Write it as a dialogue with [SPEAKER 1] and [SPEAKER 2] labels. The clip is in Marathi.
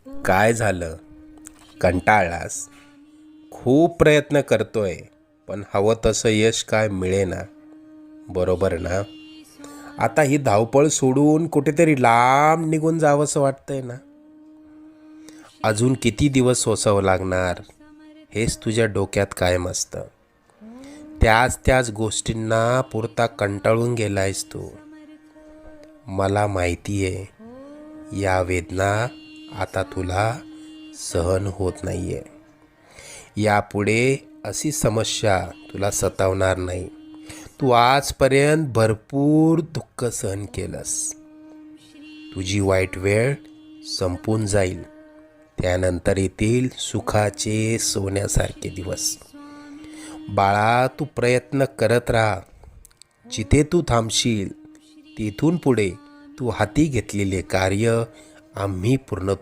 [SPEAKER 1] काय झालं? कंटाळलास? खूप प्रयत्न करतोय, पण हवं तसं यश काय मिळेना, बरोबर ना? आता ही धावपळ सोडून कुठेतरी लांब निघून जावंसं वाटतंय ना? अजून किती दिवस सोसावं लागणार हेच तुझ्या डोक्यात कायम असतं. त्याच त्याच गोष्टींना पुरता कंटाळून गेलायस तू. मला माहिती आहे, या वेदना आता तुला सहन होत नाहीये. यापुढे अशी समस्या तुला सतावणार नाही. तू आजपर्यंत भरपूर दुःख सहन केलंस. तुझी वाईट वेळ संपून जाईल. त्यानंतर येतील सुखाचे सोन्यासारखे दिवस. बाळा, तू प्रयत्न करत राहा. जिथे तू थांबशील तिथून पुढे तू हाती घेतलेले कार्य आम्ही पूर्णत्व